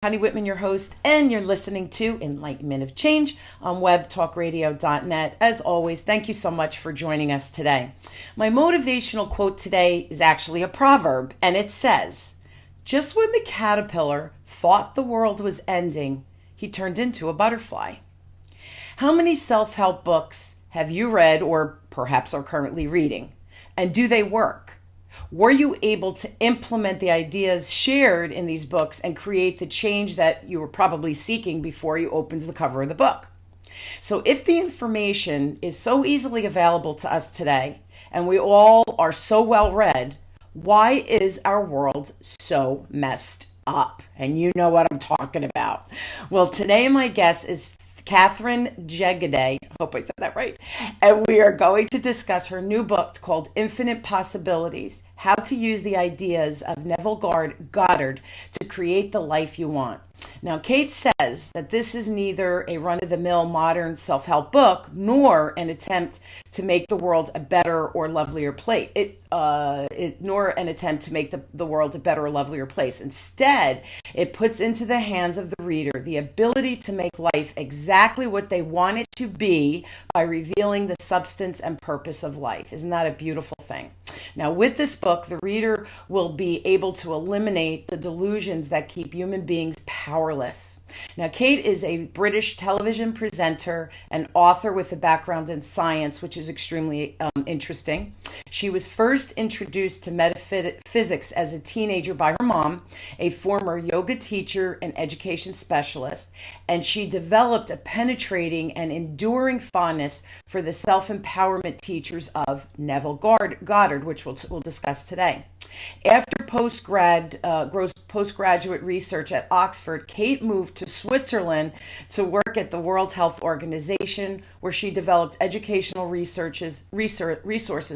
Connie Whitman, your host, and you're listening to Enlightenment of Change on webtalkradio.net. As always, thank you so much for joining us today. My motivational quote today is actually a proverb, and it says, "Just when the caterpillar thought the world was ending, he turned into a butterfly." How many self-help books have you read or perhaps are currently reading? And do they work? Were you able to implement the ideas shared in these books and create the change that you were probably seeking before you opened the cover of the book? So if the information is so easily available to us today, and we all are so well read, why is our world so messed up? And you know what I'm talking about. Well, today my guest is Katherine Jegede. I hope I said that right. And we are going to discuss her new book called Infinite Possibilities: How to Use the Ideas of Neville Goddard to Create the Life You Want. Now, Kate says that this is neither a run-of-the-mill modern self-help book nor an attempt to make the world a better or lovelier place. Nor an attempt to make the world a better or lovelier place. Instead, it puts into the hands of the reader the ability to make life exactly what they want it to be by revealing the substance and purpose of life. Isn't that a beautiful thing? Now, with this book, the reader will be able to eliminate the delusions that keep human beings powerless. Now, Kate is a British television presenter and author with a background in science, which is extremely interesting. She was first introduced to metaphysics as a teenager by her mom, a former yoga teacher and education specialist, and she developed a penetrating and enduring fondness for the self-empowerment teachers of Neville Goddard, which we'll discuss today. After postgraduate research at Oxford, Kate moved to Switzerland to work at the World Health Organization, where she developed educational resources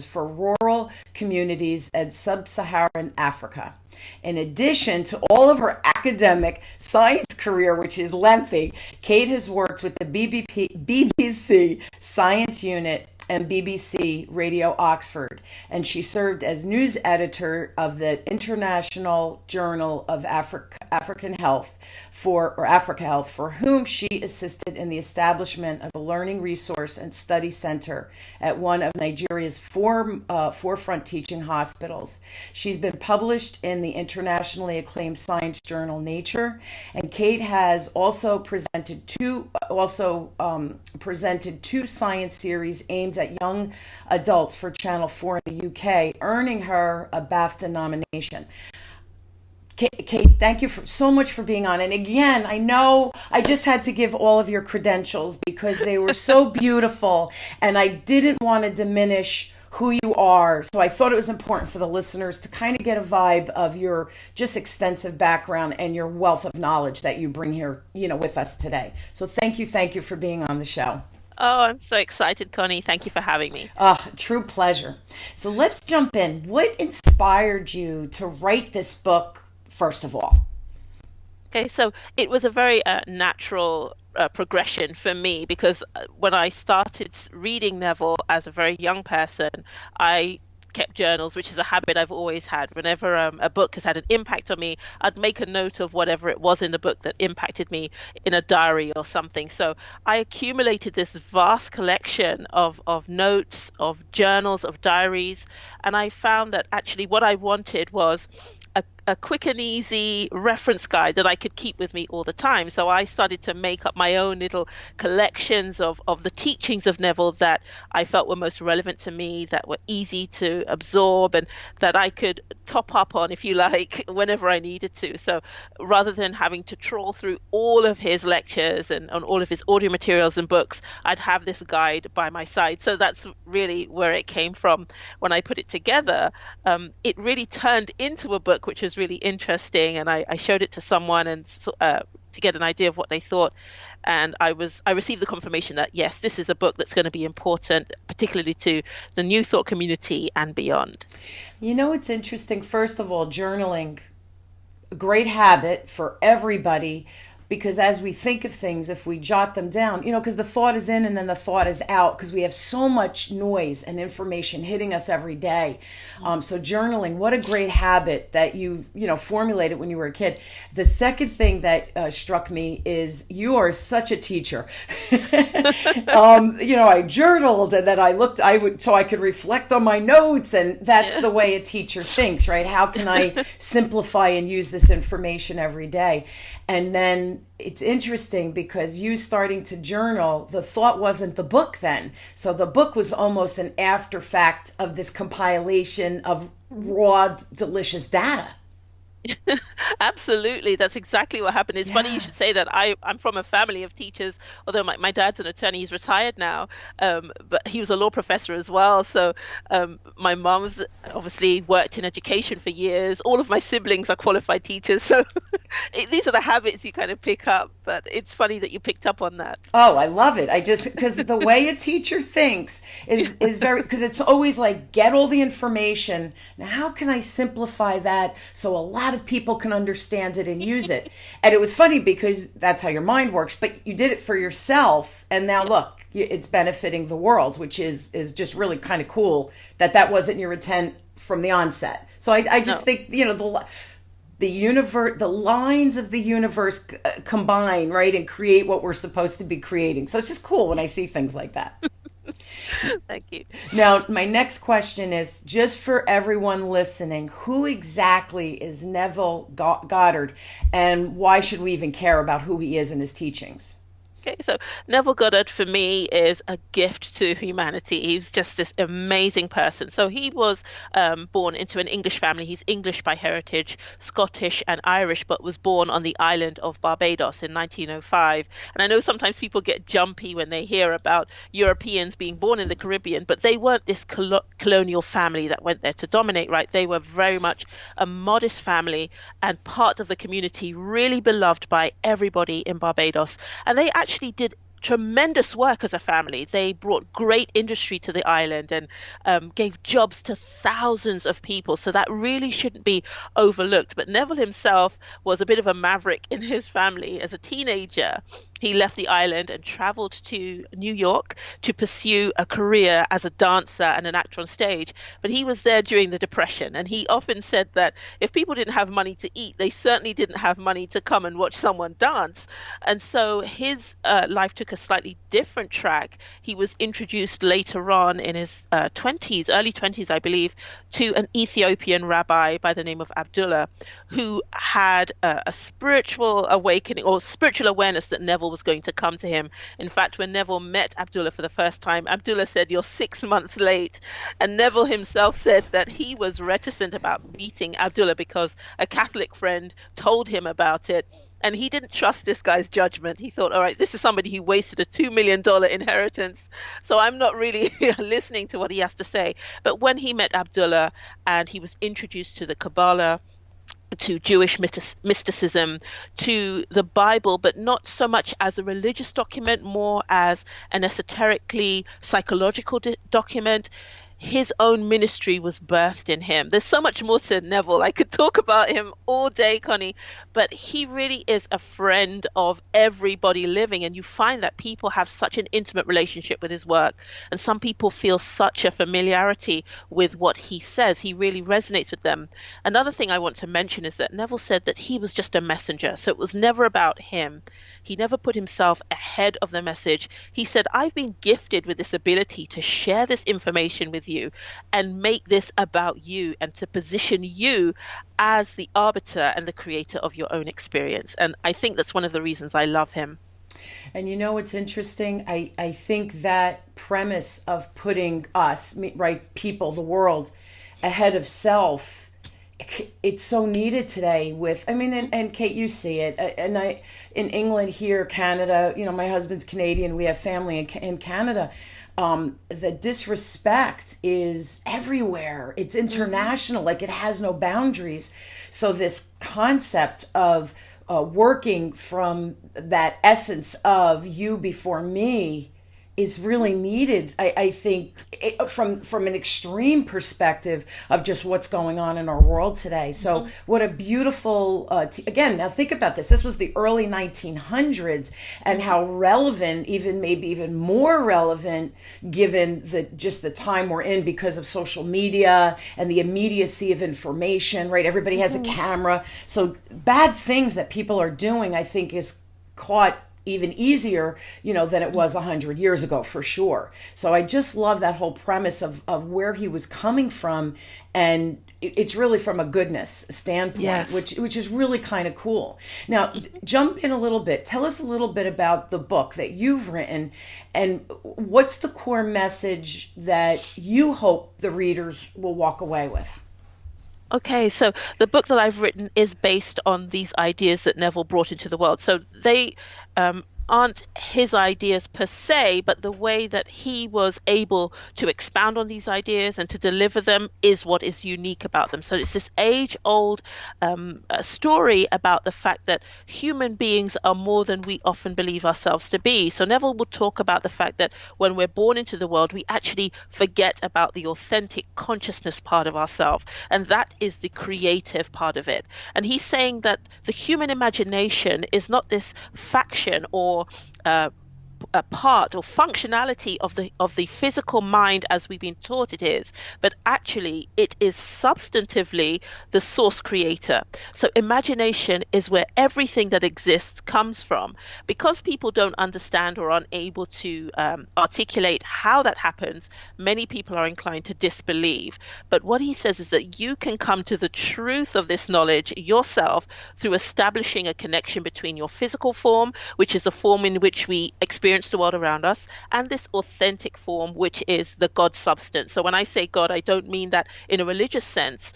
for rural communities in sub-Saharan Africa. In addition to all of her academic science career, which is lengthy, Kate has worked with the BBC Science Unit and BBC Radio Oxford, and she served as news editor of the International Journal of African Health Africa Health, for whom she assisted in the establishment of a learning resource and study center at one of Nigeria's forefront teaching hospitals. She's been published in the internationally acclaimed science journal Nature, and Kate has also presented two science series aimed at young adults for Channel 4 in the UK, earning her a BAFTA nomination. Kate, thank you so much for being on. And again, I know I just had to give all of your credentials because they were so beautiful, and I didn't want to diminish who you are. So I thought it was important for the listeners to kind of get a vibe of your just extensive background and your wealth of knowledge that you bring here, with us today. So thank you for being on the show. Oh, I'm so excited, Connie. Thank you for having me. True pleasure. So let's jump in. What inspired you to write this book, first of all? Okay, so it was a very natural progression for me because when I started reading Neville as a very young person, I kept journals, which is a habit I've always had. Whenever a book has had an impact on me, I'd make a note of whatever it was in the book that impacted me in a diary or something. So I accumulated this vast collection of notes, of journals, of diaries, and I found that actually what I wanted was a quick and easy reference guide that I could keep with me all the time. So I started to make up my own little collections of the teachings of Neville that I felt were most relevant to me, that were easy to absorb, and that I could top up on, if you like, whenever I needed to. So rather than having to trawl through all of his lectures and on all of his audio materials and books, I'd have this guide by my side. So that's really where it came from. When I put it together, it really turned into a book which was really interesting, and I showed it to someone and to get an idea of what they thought, and I received the confirmation that yes, this is a book that's going to be important, particularly to the New Thought community and beyond. It's interesting. First of all, journaling, a great habit for everybody, because as we think of things, if we jot them down, because the thought is in and then the thought is out, because we have so much noise and information hitting us every day. So journaling, what a great habit that you formulated when you were a kid. The second thing that struck me is you are such a teacher. I journaled, and then so I could reflect on my notes, and that's the way a teacher thinks, right? How can I simplify and use this information every day? And then it's interesting because you starting to journal, the thought wasn't the book then. So the book was almost an after fact of this compilation of raw, delicious data. Absolutely, that's exactly what happened. It's funny you should say that. I'm from a family of teachers, although my dad's an attorney. He's retired now, but he was a law professor as well. So my mom's obviously worked in education for years. All of my siblings are qualified teachers. So these are the habits you kind of pick up. But it's funny that you picked up on that. Oh, I love it. Because the way a teacher thinks is very, because it's always like, get all the information. Now, how can I simplify that so a lot of people can understand it and use it? And it was funny because that's how your mind works, but you did it for yourself. And now look, it's benefiting the world, which is just really kind of cool that wasn't your intent from the onset. So I just think, the universe, the lines of the universe combine, right, and create what we're supposed to be creating. So it's just cool when I see things like that. Thank you. Now, my next question is, just for everyone listening, who exactly is Neville Goddard, and why should we even care about who he is and his teachings? Okay, so Neville Goddard for me is a gift to humanity. He's just this amazing person. So he was born into an English family. He's English by heritage, Scottish and Irish, but was born on the island of Barbados in 1905. And I know sometimes people get jumpy when they hear about Europeans being born in the Caribbean, but they weren't this colonial family that went there to dominate, right? They were very much a modest family and part of the community, really beloved by everybody in Barbados. And they actually did tremendous work as a family. They brought great industry to the island and gave jobs to thousands of people. So that really shouldn't be overlooked. But Neville himself was a bit of a maverick in his family. As a teenager, he left the island and traveled to New York to pursue a career as a dancer and an actor on stage. But he was there during the Depression, and he often said that if people didn't have money to eat, they certainly didn't have money to come and watch someone dance. And so his life took a slightly different track. He was introduced later on in his early 20s, I believe, to an Ethiopian rabbi by the name of Abdullah, who had a spiritual awakening or spiritual awareness that Neville was going to come to him. In fact, when Neville met Abdullah for the first time, Abdullah said, "You're 6 months late." And Neville himself said that he was reticent about meeting Abdullah because a Catholic friend told him about it. And he didn't trust this guy's judgment. He thought, all right, this is somebody who wasted a $2 million inheritance, so I'm not really listening to what he has to say. But when he met Abdullah and he was introduced to the Kabbalah, to Jewish mysticism, to the Bible, but not so much as a religious document, more as an esoterically psychological document, his own ministry was birthed in him. There's so much more to Neville. I could talk about him all day, Connie, but he really is a friend of everybody living. And you find that people have such an intimate relationship with his work. And some people feel such a familiarity with what he says. He really resonates with them. Another thing I want to mention is that Neville said that he was just a messenger. So it was never about him. He never put himself ahead of the message. He said, I've been gifted with this ability to share this information with you and make this about you and to position you as the arbiter and the creator of your own experience. And I think that's one of the reasons I love him. And you know what's interesting? I think that premise of putting us, right, people, the world, ahead of self, it's so needed today with, and Kate, you see it, and I, in England here, Canada, my husband's Canadian, we have family in Canada. The disrespect is everywhere. It's international, like it has no boundaries. So this concept of working from that essence of you before me is really needed. I think from an extreme perspective of just what's going on in our world today. So what a beautiful again. Now think about this. This was the early 1900s, and how relevant, even maybe even more relevant, given the time we're in because of social media and the immediacy of information. Right, everybody has a camera. So bad things that people are doing, I think, is caught even easier, than it was 100 years ago, for sure. So I just love that whole premise of where he was coming from, and it's really from a goodness standpoint, Yes. which is really kind of cool. Now, jump in a little bit. Tell us a little bit about the book that you've written, and what's the core message that you hope the readers will walk away with? Okay, so the book that I've written is based on these ideas that Neville brought into the world. So they aren't his ideas per se, but the way that he was able to expound on these ideas and to deliver them is what is unique about them. So it's this age-old story about the fact that human beings are more than we often believe ourselves to be. So Neville will talk about the fact that when we're born into the world, we actually forget about the authentic consciousness part of ourselves, and that is the creative part of it. And he's saying that the human imagination is not this faction or a part or functionality of the physical mind as we've been taught it is, but actually it is substantively the source creator. So imagination is where everything that exists comes from. Because people don't understand or aren't able to articulate how that happens, many people are inclined to disbelieve. But what he says is that you can come to the truth of this knowledge yourself through establishing a connection between your physical form, which is the form in which we experience the world around us, and this authentic form, which is the God substance. So when I say God, I don't mean that in a religious sense.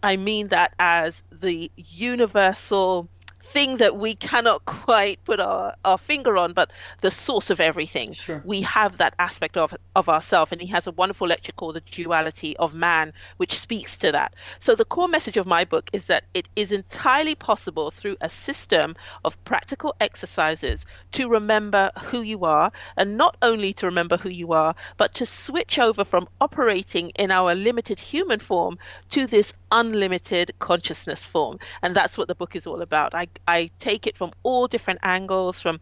I mean that as the universal thing that we cannot quite put our finger on, but the source of everything. Sure. We have that aspect of ourselves, and he has a wonderful lecture called The Duality of Man, which speaks to that. So the core message of my book is that it is entirely possible through a system of practical exercises to remember who you are, and not only to remember who you are, but to switch over from operating in our limited human form to this unlimited consciousness form. And that's what the book is all about. I take it from all different angles, from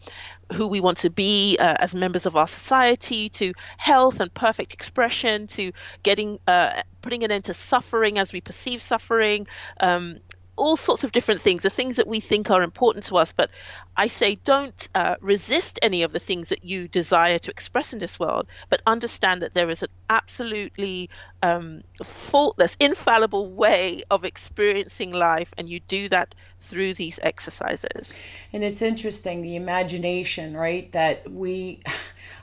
who we want to be as members of our society, to health and perfect expression, to getting putting an end to suffering as we perceive suffering, all sorts of different things, the things that we think are important to us. But I say don't resist any of the things that you desire to express in this world, but understand that there is an absolutely faultless, infallible way of experiencing life, and you do that through these exercises. And it's interesting, the imagination, right? That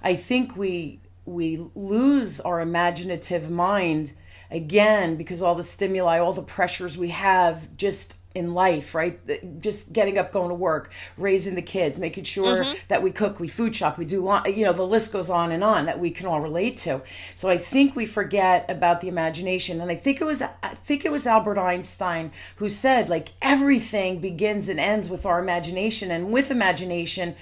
I think we lose our imaginative mind again because all the stimuli, all the pressures we have just in life, right? Just getting up, going to work, raising the kids, making sure that we cook, we food shop, we do, the list goes on that we can all relate to. So I think we forget about the imagination. And I think it was Albert Einstein who said, like, everything begins and ends with our imagination. And with imagination,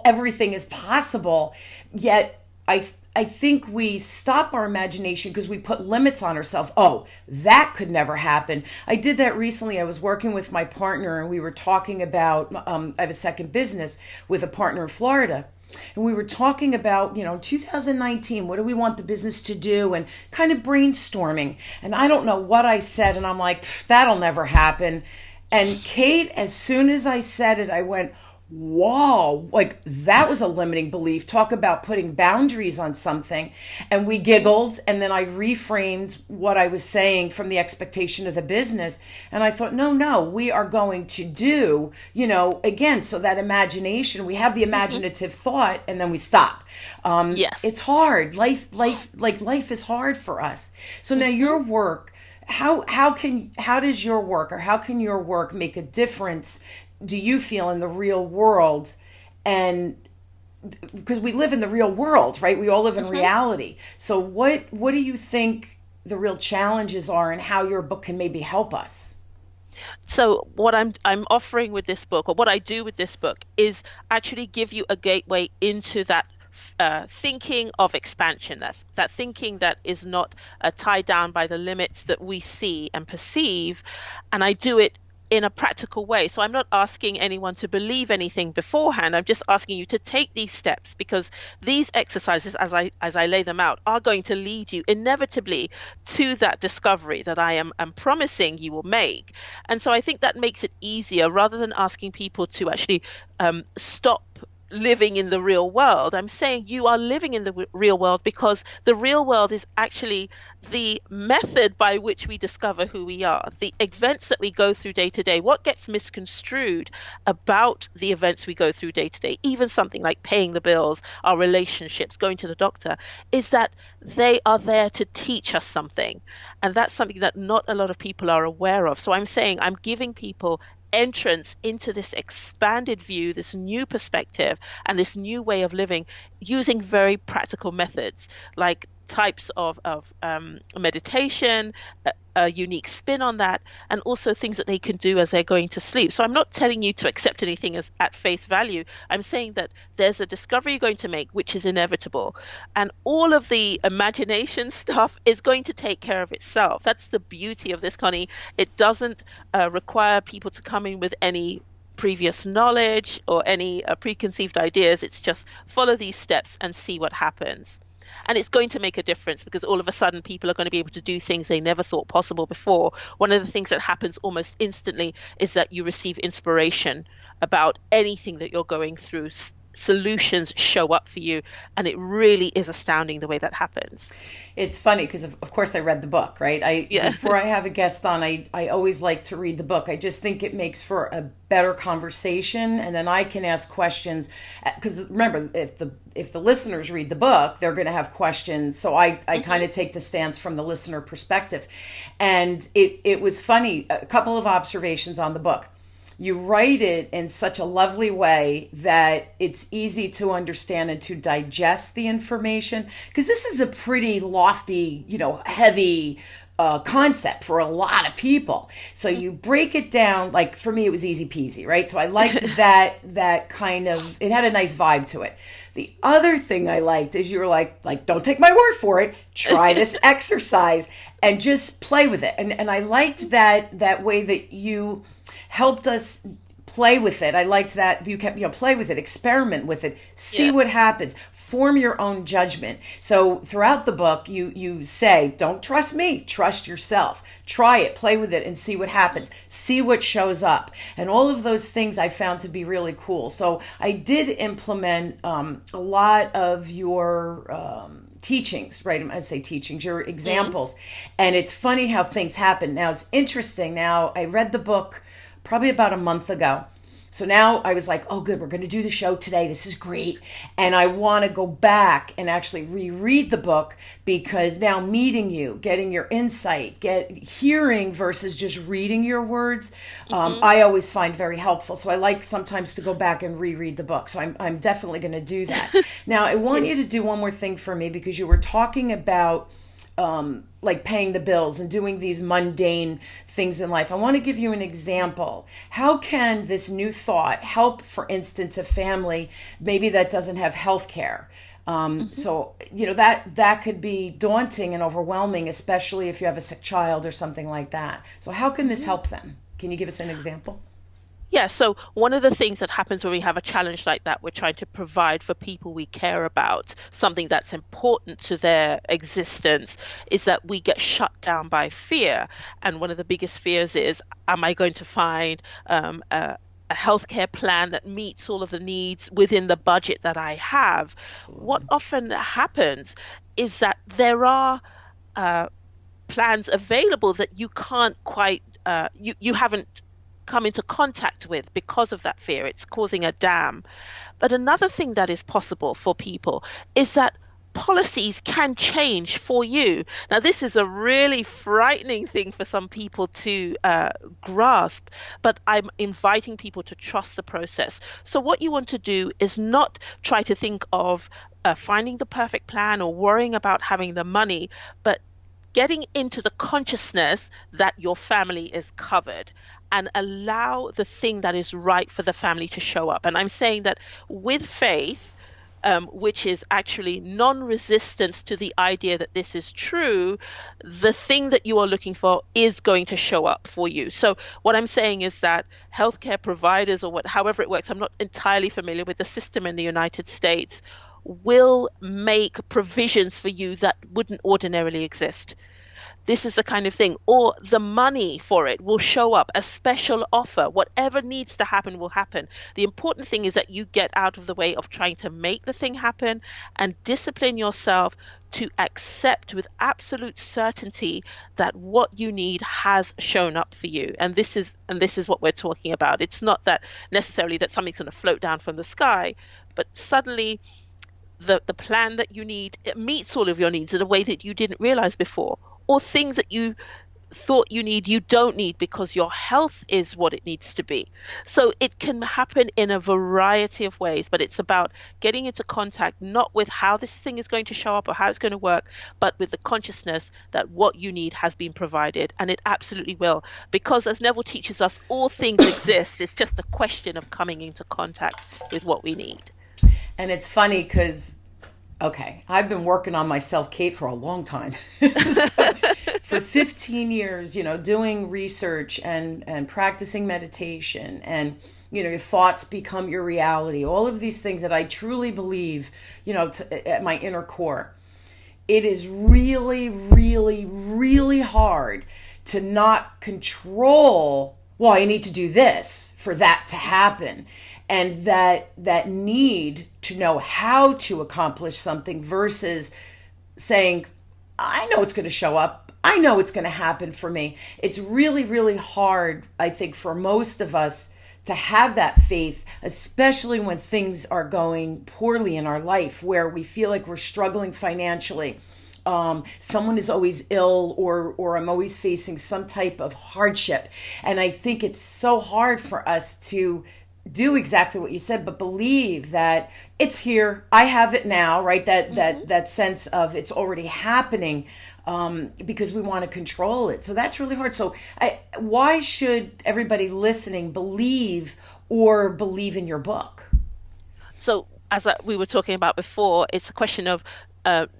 everything is possible. Yet I think we stop our imagination because we put limits on ourselves. Oh, that could never happen. I did that recently. I was working with my partner and we were talking about, I have a second business with a partner in Florida. And we were talking about, 2019, what do we want the business to do? And kind of brainstorming. And I don't know what I said. And I'm like, that'll never happen. And Kate, as soon as I said it, I went, whoa, like that was a limiting belief. Talk about putting boundaries on something. And we giggled. And then I reframed what I was saying from the expectation of the business. And I thought, no, we are going to do, again, so that imagination, we have the imaginative thought and then we stop. Yes. It's hard. Life is hard for us. So now your work, how does your work, or how can your work make a difference, do you feel, in the real world? And because we live in the real world, right? We all live in reality. So what do you think the real challenges are, and how your book can maybe help us? So what I'm offering with this book, or what I do with this book, is actually give you a gateway into that thinking of expansion, that thinking that is not tied down by the limits that we see and perceive, and I do it in a practical way. So I'm not asking anyone to believe anything beforehand. I'm just asking you to take these steps, because these exercises, as I lay them out, are going to lead you inevitably to that discovery that I'm promising you will make. And so I think that makes it easier, rather than asking people to actually stop living in the real world. I'm saying you are living in the real world, because the real world is actually the method by which we discover who we are. The events that we go through day to day, what gets misconstrued about the events we go through day to day, even something like paying the bills, our relationships, going to the doctor, is that they are there to teach us something. And that's something that not a lot of people are aware of. So I'm saying I'm giving people entrance into this expanded view, this new perspective, and this new way of living, using very practical methods like types of meditation, a unique spin on that, and also things that they can do as they're going to sleep. So I'm not telling you to accept anything as at face value. I'm saying that there's a discovery you're going to make which is inevitable, and all of the imagination stuff is going to take care of itself. That's the beauty of this, Connie. It doesn't require people to come in with any previous knowledge or any preconceived ideas. It's just follow these steps and see what happens. And it's going to make a difference, because all of a sudden people are going to be able to do things they never thought possible before. One of the things that happens almost instantly is that you receive inspiration about anything that you're going through. Solutions show up for you, and it really is astounding the way that happens. It's funny because of course I read the book, right? Before I have a guest on, I always like to read the book. I just think it makes for a better conversation, and then I can ask questions, because remember, if the listeners read the book, they're going to have questions. So I kind of take the stance from the listener perspective. And it was funny, a couple of observations on the book. You write it in such a lovely way that it's easy to understand and to digest the information, because this is a pretty lofty, heavy concept for a lot of people. So you break it down. Like for me, it was easy peasy, right? So I liked that kind of, it had a nice vibe to it. The other thing I liked is you were like, don't take my word for it. Try this exercise and just play with it. And I liked that way that you helped us play with it. I liked that you kept, play with it, experiment with it, see what happens, form your own judgment. So throughout the book, you say, don't trust me, trust yourself. Try it, play with it, and see what happens. See what shows up. And all of those things I found to be really cool. So I did implement a lot of your teachings, right? I'd say teachings, your examples. And it's funny how things happen. Now, it's interesting. Now, I read the book probably about a month ago. So now I was like, oh, good, we're going to do the show today. This is great. And I want to go back and actually reread the book, because now meeting you, getting your insight, hearing versus just reading your words, I always find very helpful. So I like sometimes to go back and reread the book. So I'm definitely going to do that. Now, I want you to do one more thing for me, because you were talking about like paying the bills and doing these mundane things in life. I want to give you an example. How can this new thought help, for instance, a family maybe that doesn't have health care? So, that could be daunting and overwhelming, especially if you have a sick child or something like that. So how can this help them? Can you give us an example? Yeah, so one of the things that happens when we have a challenge like that, we're trying to provide for people we care about something that's important to their existence, is that we get shut down by fear. And one of the biggest fears is, am I going to find a healthcare plan that meets all of the needs within the budget that I have? Absolutely. What often happens is that there are plans available that you can't quite, you haven't come into contact with because of that fear. It's causing a dam. But another thing that is possible for people is that policies can change for you. Now, this is a really frightening thing for some people to grasp, but I'm inviting people to trust the process. So what you want to do is not try to think of finding the perfect plan or worrying about having the money, but getting into the consciousness that your family is covered, and allow the thing that is right for the family to show up. And I'm saying that with faith, which is actually non-resistance to the idea that this is true, the thing that you are looking for is going to show up for you. So what I'm saying is that healthcare providers, or however it works, I'm not entirely familiar with the system in the United States, will make provisions for you that wouldn't ordinarily exist. This is the kind of thing, or the money for it will show up, a special offer. Whatever needs to happen will happen. The important thing is that you get out of the way of trying to make the thing happen and discipline yourself to accept with absolute certainty that what you need has shown up for you. And this is what we're talking about. It's not that necessarily that something's going to float down from the sky, but suddenly the plan that you need, it meets all of your needs in a way that you didn't realize before, or things that you thought you need, you don't need because your health is what it needs to be. So it can happen in a variety of ways, but it's about getting into contact not with how this thing is going to show up or how it's going to work, but with the consciousness that what you need has been provided, and it absolutely will. Because as Neville teaches us, all things exist. It's just a question of coming into contact with what we need. And it's funny because, okay, I've been working on myself, Kate, for a long time. For 15 years, doing research and practicing meditation, and, your thoughts become your reality. All of these things that I truly believe, at my inner core. It is really, really, really hard to not control, well, I need to do this for that to happen. And that need to know how to accomplish something versus saying, I know it's going to show up. I know it's going to happen for me. It's really, really hard, I think, for most of us to have that faith, especially when things are going poorly in our life, where we feel like we're struggling financially. Someone is always ill, or I'm always facing some type of hardship. And I think it's so hard for us to do exactly what you said, but believe that it's here. I have it now, right? That sense of it's already happening, because we want to control it. So that's really hard. So why should everybody listening believe in your book? So as we were talking about before, it's a question of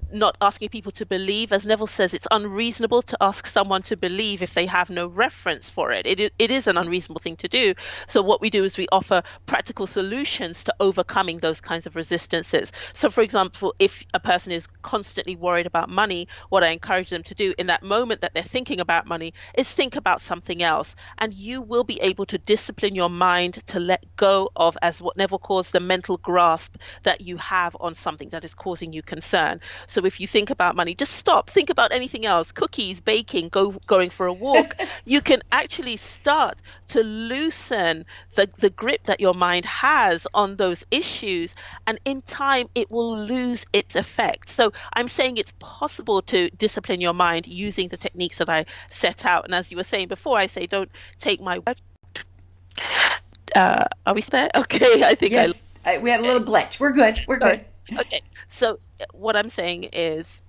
not asking people to believe. As Neville says, it's unreasonable to ask someone to believe if they have no reference for it. It is an unreasonable thing to do. So what we do is we offer practical solutions to overcoming those kinds of resistances. So for example, if a person is constantly worried about money, what I encourage them to do in that moment that they're thinking about money is think about something else. And you will be able to discipline your mind to let go of, as what Neville calls, the mental grasp that you have on something that is causing you concern. So if you think about money, just stop, think about anything else, cookies, baking, going for a walk. You can actually start to loosen the grip that your mind has on those issues, and in time it will lose its effect. So I'm saying it's possible to discipline your mind using the techniques that I set out. And as you were saying before, I say don't take my word. Are we there? Okay, I think yes. We had a little glitch. We're good. Okay, so what I'm saying is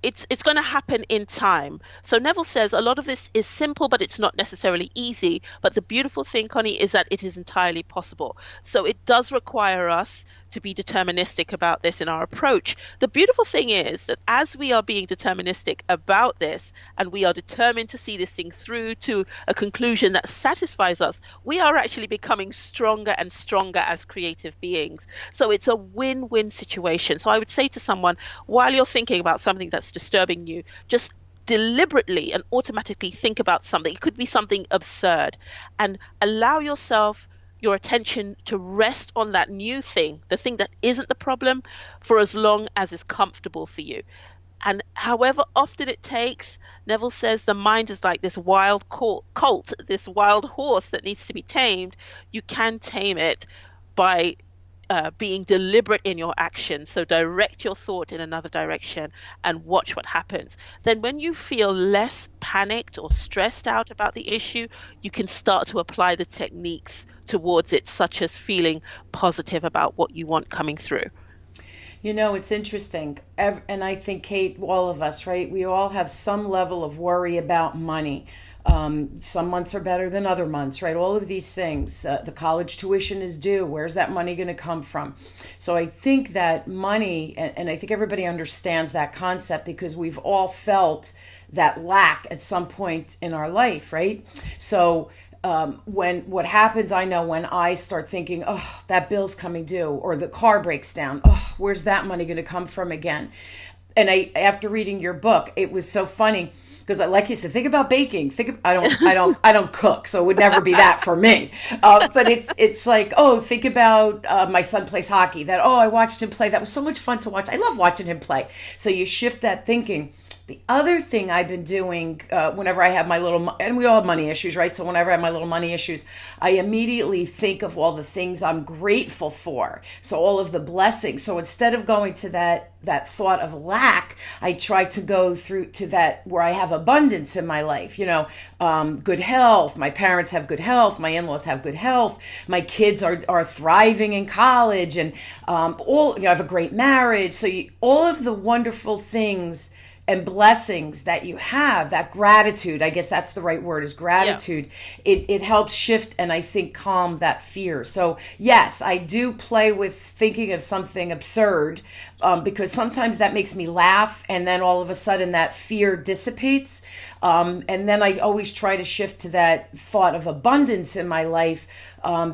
it's going to happen in time. So Neville says a lot of this is simple, but it's not necessarily easy. But the beautiful thing, Connie, is that it is entirely possible. So it does require us to be deterministic about this in our approach. The beautiful thing is that as we are being deterministic about this, and we are determined to see this thing through to a conclusion that satisfies us, we are actually becoming stronger and stronger as creative beings. So it's a win-win situation. So I would say to someone, while you're thinking about something that's disturbing you, just deliberately and automatically think about something. It could be something absurd, and allow your attention to rest on that new thing, the thing that isn't the problem, for as long as is comfortable for you. And however often it takes, Neville says the mind is like this wild colt, this wild horse that needs to be tamed. You can tame it by being deliberate in your action. So direct your thought in another direction and watch what happens. Then when you feel less panicked or stressed out about the issue, you can start to apply the techniques towards it, such as feeling positive about what you want coming through. It's interesting. And I think, Kate, all of us, right? We all have some level of worry about money. Some months are better than other months, right? All of these things. The college tuition is due. Where's that money going to come from? So I think that money, and I think everybody understands that concept because we've all felt that lack at some point in our life, right? So when what happens, I know when I start thinking, oh, that bill's coming due, or the car breaks down, oh, where's that money going to come from again? And after reading your book, it was so funny because, like you said, think about baking. I don't cook, so it would never be that for me. But it's like, oh, think about my son plays hockey. I watched him play. That was so much fun to watch. I love watching him play. So you shift that thinking. The other thing I've been doing whenever I have my and we all have money issues, right? So whenever I have my little money issues, I immediately think of all the things I'm grateful for. So all of the blessings. So instead of going to that thought of lack, I try to go through to that where I have abundance in my life. Good health. My parents have good health. My in-laws have good health. My kids are thriving in college, and I have a great marriage. So all of the wonderful things and blessings that you have, that gratitude, I guess that's the right word, is gratitude. Yeah. It helps shift and I think calm that fear. So yes, I do play with thinking of something absurd because sometimes that makes me laugh and then all of a sudden that fear dissipates. And then I always try to shift to that thought of abundance in my life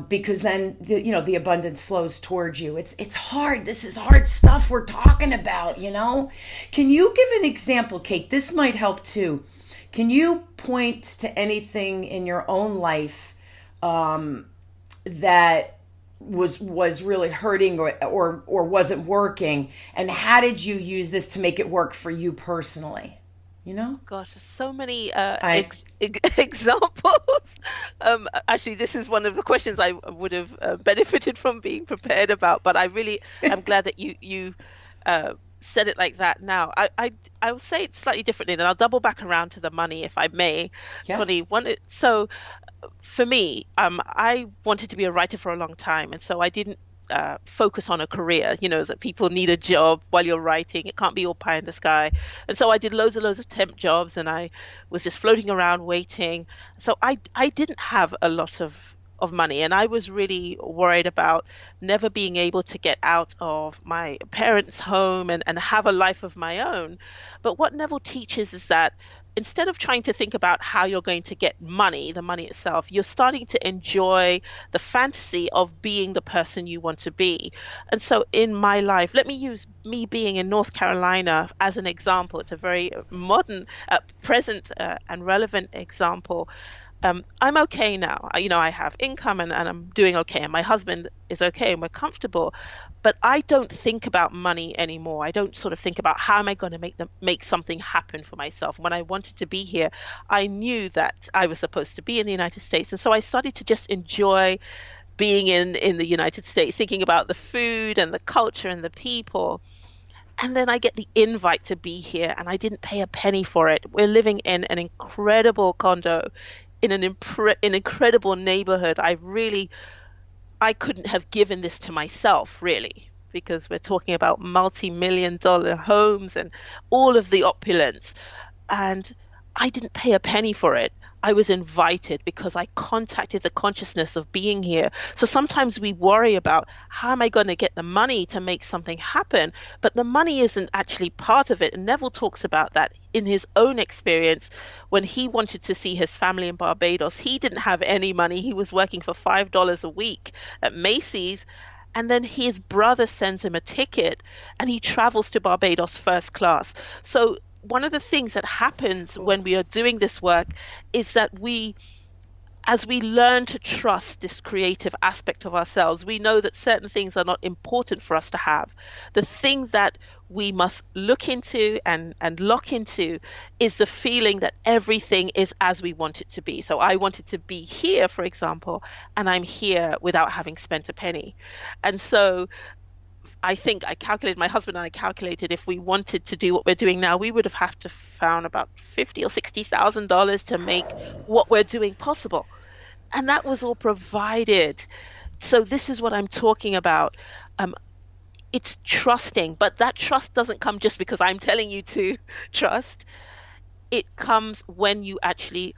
because then the abundance flows towards you. It's hard. This is hard stuff we're talking about, Can you give an example, Kate? This might help too. Can you point to anything in your own life that was really hurting or wasn't working, and how did you use this to make it work for you personally? Gosh, there's so many examples. Actually, this is one of the questions I would have benefited from being prepared about, but I really am glad that you said it like that now. I will say it slightly differently, and I'll double back around to the money, if I may. Yeah. So for me, I wanted to be a writer for a long time, and so I didn't focus on a career, that people need a job while you're writing. It can't be all pie in the sky. And so I did loads of temp jobs, and I was just floating around waiting. So I didn't have a lot of money, and I was really worried about never being able to get out of my parents' home and have a life of my own. But what Neville teaches is that instead of trying to think about how you're going to get the money itself, you're starting to enjoy the fantasy of being the person you want to be. And so in my life, let me use me being in North Carolina as an example. It's a very modern, present and relevant example. I'm okay now. I have income and I'm doing okay, and my husband is okay and we're comfortable. But I don't think about money anymore. I don't sort of think about how am I going to make something happen for myself. When I wanted to be here, I knew that I was supposed to be in the United States. And so I started to just enjoy being in the United States, thinking about the food and the culture and the people. And then I get the invite to be here, and I didn't pay a penny for it. We're living in an incredible condo in an incredible neighborhood. I couldn't have given this to myself, really, because we're talking about multi-million-dollar homes and all of the opulence. And I didn't pay a penny for it. I was invited because I contacted the consciousness of being here. So sometimes we worry about how am I going to get the money to make something happen? But the money isn't actually part of it. And Neville talks about that in his own experience. When he wanted to see his family in Barbados, he didn't have any money. He was working for $5 a week at Macy's. And then his brother sends him a ticket and he travels to Barbados first class. So one of the things that happens when we are doing this work is that as we learn to trust this creative aspect of ourselves, we know that certain things are not important for us to have. The thing that we must look into and lock into is the feeling that everything is as we want it to be. So I wanted to be here, for example, and I'm here without having spent a penny. And so I think my husband and I calculated if we wanted to do what we're doing now, we would have to found about $50,000 or $60,000 to make what we're doing possible. And that was all provided. So this is what I'm talking about. It's trusting, but that trust doesn't come just because I'm telling you to trust. It comes when you actually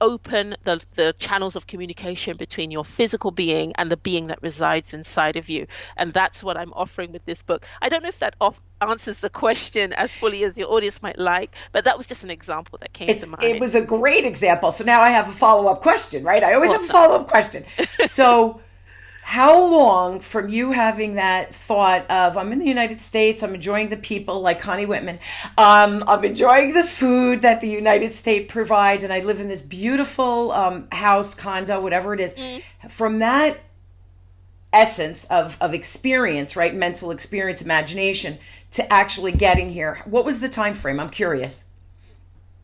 open the channels of communication between your physical being and the being that resides inside of you. And that's what I'm offering with this book. I don't know if that answers the question as fully as your audience might like, but that was just an example that came to It mind. was a great example. So now I have a follow-up question, right? I always have a Awesome. follow-up question. So how long from you having that thought of, I'm in the United States, I'm enjoying the people like Connie Whitman, I'm enjoying the food that the United States provides, and I live in this beautiful house, condo, whatever it is. Mm. From that essence of experience, right? Mental experience, imagination, to actually getting here, what was the time frame? I'm curious.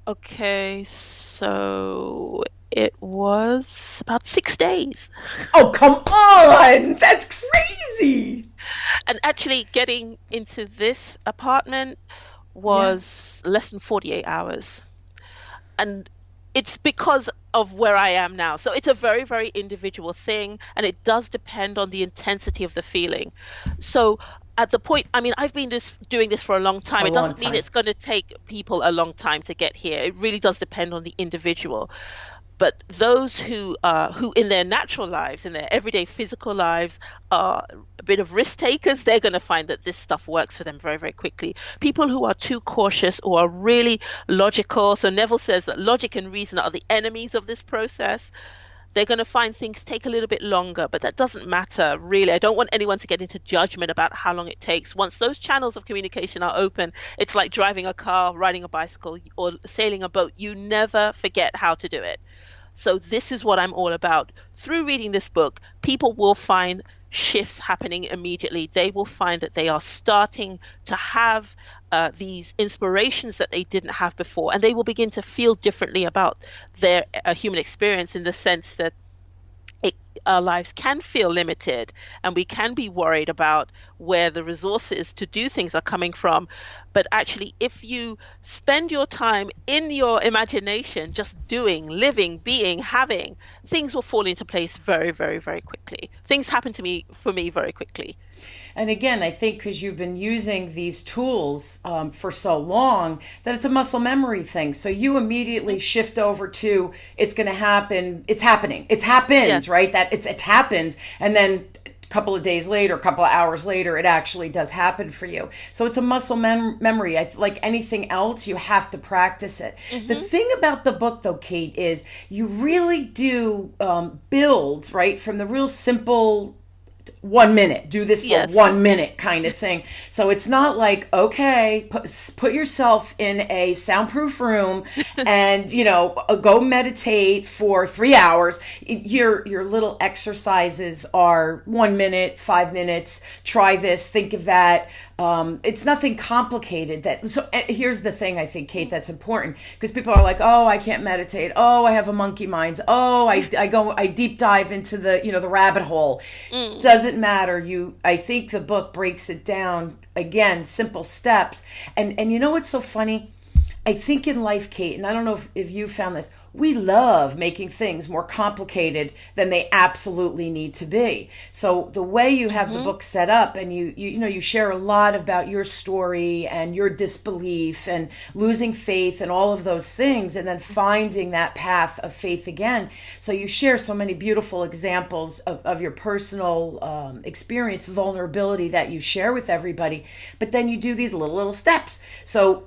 Okay, so it was about 6 days. Oh, come on! That's crazy! And actually, getting into this apartment Yeah. was less than 48 hours. And it's because of where I am now. So it's a very, very individual thing, and it does depend on the intensity of the feeling. So at the point, I mean, I've been doing this for a long time. A It long doesn't mean time. it's going to take people a long time to get here. It really does depend on the individual. But those who in their natural lives, in their everyday physical lives, are a bit of risk takers, they're going to find that this stuff works for them very, very quickly. People who are too cautious or are really logical, so Neville says that logic and reason are the enemies of this process, they're going to find things take a little bit longer, but that doesn't matter really. I don't want anyone to get into judgment about how long it takes. Once those channels of communication are open, it's like driving a car, riding a bicycle, or sailing a boat. You never forget how to do it. So this is what I'm all about. Through reading this book, people will find shifts happening immediately. They will find that they are starting to have these inspirations that they didn't have before, and they will begin to feel differently about their human experience, in the sense that it, our lives can feel limited, and we can be worried about where the resources to do things are coming from. But actually, if you spend your time in your imagination, just doing, living, being, having, things will fall into place very, very, very quickly. Things happen to me, for me, very quickly. And again, I think because you've been using these tools for so long that it's a muscle memory thing. So you immediately shift over to it's going to happen. It's happening. It's happens, Yes. right? That it's happened, and then a couple of days later, a couple of hours later, it actually does happen for you. So it's a muscle memory. Like anything else, you have to practice it. The Hmm. thing about the book, though, Kate, is you really do build right from the real simple 1 minute, do this for Yes. 1 minute kind of thing. So it's not like, okay, put yourself in a soundproof room and go meditate for 3 hours. Your little exercises are 1 minute, 5 minutes, try this, think of that. It's nothing complicated. Here's the thing, I think, Kate, that's important, because people are like, oh, I can't meditate, oh, I have a monkey mind, oh, I deep dive into the rabbit hole. Mm. Doesn't matter. I think the book breaks it down, again, simple steps. And you know what's so funny? I think in life, Kate, and I don't know if you found this, we love making things more complicated than they absolutely need to be. So the way you have the Hmm. book set up, and you share a lot about your story and your disbelief and losing faith and all of those things, and then finding that path of faith again. So you share so many beautiful examples of your personal experience, vulnerability that you share with everybody. But then you do these little steps. So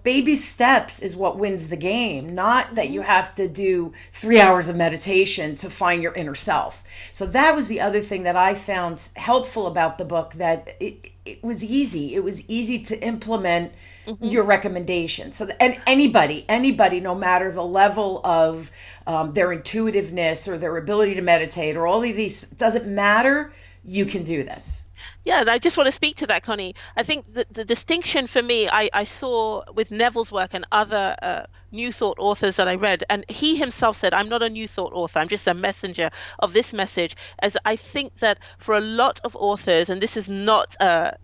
baby steps is what wins the game, not that you have to do 3 hours of meditation to find your inner self. So that was the other thing that I found helpful about the book, that it was easy. It was easy to implement Hmm. your recommendation. So, and anybody, no matter the level of their intuitiveness or their ability to meditate or all of these, doesn't matter. You can do this. Yeah, and I just want to speak to that, Connie. I think the distinction for me, I saw with Neville's work and other New Thought authors that I read, and he himself said, I'm not a New Thought author, I'm just a messenger of this message, as I think that for a lot of authors, and this is not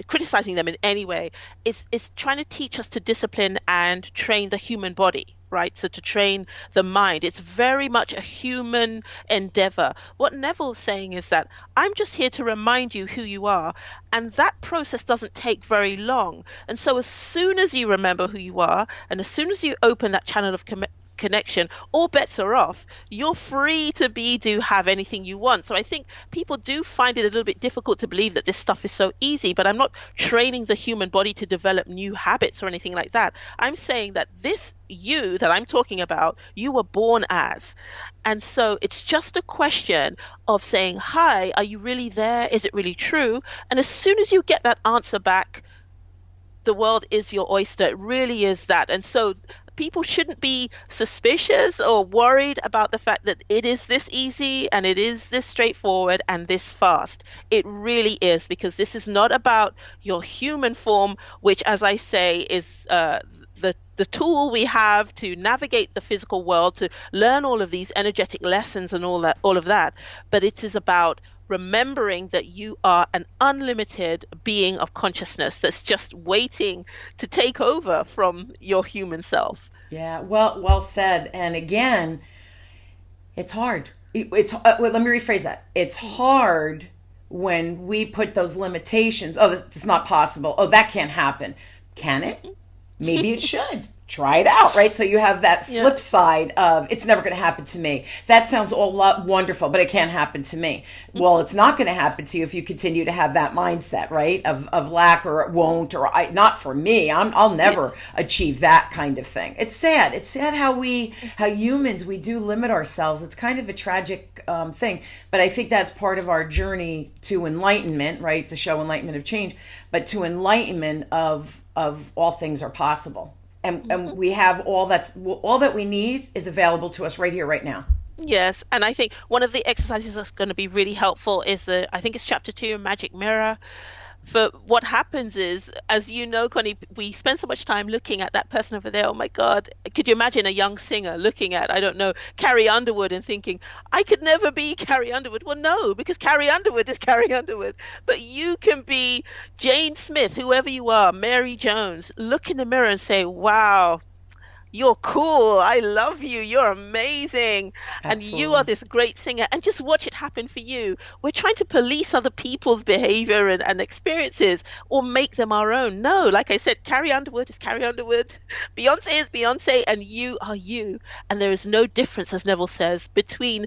criticizing them in any way, is trying to teach us to discipline and train the human body. Right, so to train the mind, it's very much a human endeavor. What Neville's saying is that I'm just here to remind you who you are, and that process doesn't take very long. And so, as soon as you remember who you are, and as soon as you open that channel of connection, all bets are off. You're free to have anything you want. So I think people do find it a little bit difficult to believe that this stuff is so easy, but I'm not training the human body to develop new habits or anything like that. I'm saying that this you that I'm talking about, you were born as. And so it's just a question of saying, hi, are you really there? Is it really true? And as soon as you get that answer back, the world is your oyster. It really is that. And so people shouldn't be suspicious or worried about the fact that it is this easy and it is this straightforward and this fast. It really is, because this is not about your human form, which, as I say, is the tool we have to navigate the physical world, to learn all of these energetic lessons and all of that. But it is about remembering that you are an unlimited being of consciousness that's just waiting to take over from your human self. Yeah, well said. And again, it's hard. Let me rephrase that. It's hard when we put those limitations. Oh, this is not possible. Oh, that can't happen. Can it? Maybe it should. Try it out, right? So you have that flip side of, it's never going to happen to me. That sounds all wonderful, but it can't happen to me. Well, it's not going to happen to you if you continue to have that mindset, right? Of lack, or it won't, or not for me. I'll never achieve that kind of thing. It's sad. It's sad how humans, we do limit ourselves. It's kind of a tragic thing, but I think that's part of our journey to enlightenment, right? The show Enlightenment of Change, but to enlightenment of all things are possible. And we have all that we need is available to us right here, right now. Yes, and I think one of the exercises that's going to be really helpful is I think it's chapter 2 of Magic Mirror. For what happens is, as you know, Connie, we spend so much time looking at that person over there. Oh my God, could you imagine a young singer looking at, I don't know, Carrie Underwood and thinking, I could never be Carrie Underwood? Well, no, because Carrie Underwood is Carrie Underwood. But you can be Jane Smith, whoever you are, Mary Jones. Look in the mirror and say, wow, you're cool. I love you. You're amazing. Absolutely. And you are this great singer. And just watch it happen for you. We're trying to police other people's behavior and experiences, or make them our own. No, like I said, Carrie Underwood is Carrie Underwood. Beyonce is Beyonce, and you are you. And there is no difference, as Neville says, between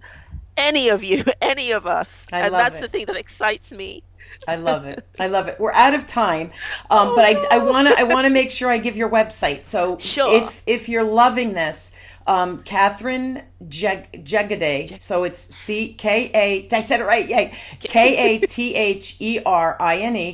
any of you, any of us. And that's the thing that excites me. I love it. I love it. We're out of time, but I wanna make sure I give your website. So sure. if you're loving this, Katherine Jegaday. So it's CKA. I said it right. Yay. KATHERINE.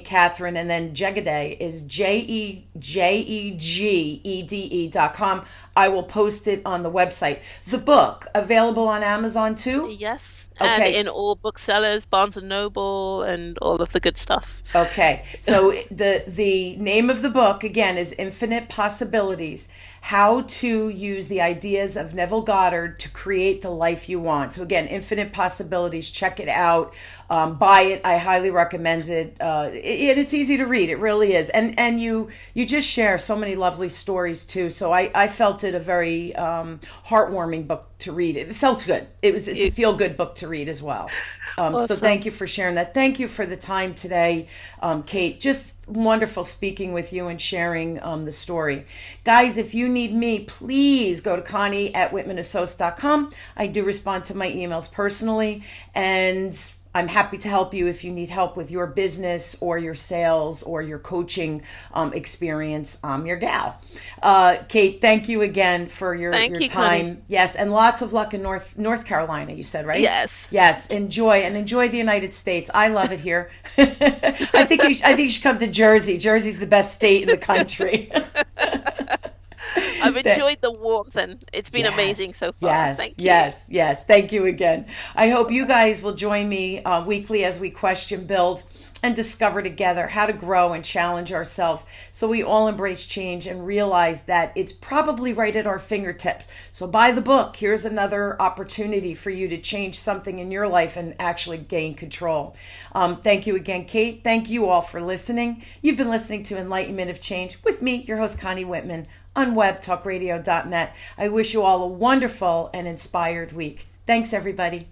Katherine, and then Jegaday is JEGEGEDE.com. I will post it on the website. The book available on Amazon too. Yes. Okay. And in all booksellers, Barnes and Noble, and all of the good stuff. Okay. So the name of the book, again, is Infinite Possibilities: How to Use the Ideas of Neville Goddard to Create the Life You Want. So again, Infinite Possibilities. Check it out. Buy it. I highly recommend it. It's easy to read. It really is. And you just share so many lovely stories too. So I felt it a very heartwarming book to read. It felt good. It's a feel-good book to read as well. Awesome. So thank you for sharing that. Thank you for the time today, Kate. Just wonderful speaking with you and sharing the story. Guys, if you need me, please go to Connie@WhitmanAssociates.com. I do respond to my emails personally, and I'm happy to help you if you need help with your business or your sales or your coaching experience. I'm your gal. Kate, thank you again for your time. Connie. Yes, and lots of luck in North Carolina, you said, right? Yes. Yes, enjoy the United States. I love it here. I think you should come to Jersey. Jersey's the best state in the country. I've enjoyed the warmth, and it's been amazing so far. Yes, thank you. Yes. Thank you again. I hope you guys will join me weekly as we question, build, and discover together how to grow and challenge ourselves, so we all embrace change and realize that it's probably right at our fingertips. So buy the book. Here's another opportunity for you to change something in your life and actually gain control. Thank you again, Kate. Thank you all for listening. You've been listening to Enlightenment of Change with me, your host, Connie Whitman, on webtalkradio.net. I wish you all a wonderful and inspired week. Thanks, everybody.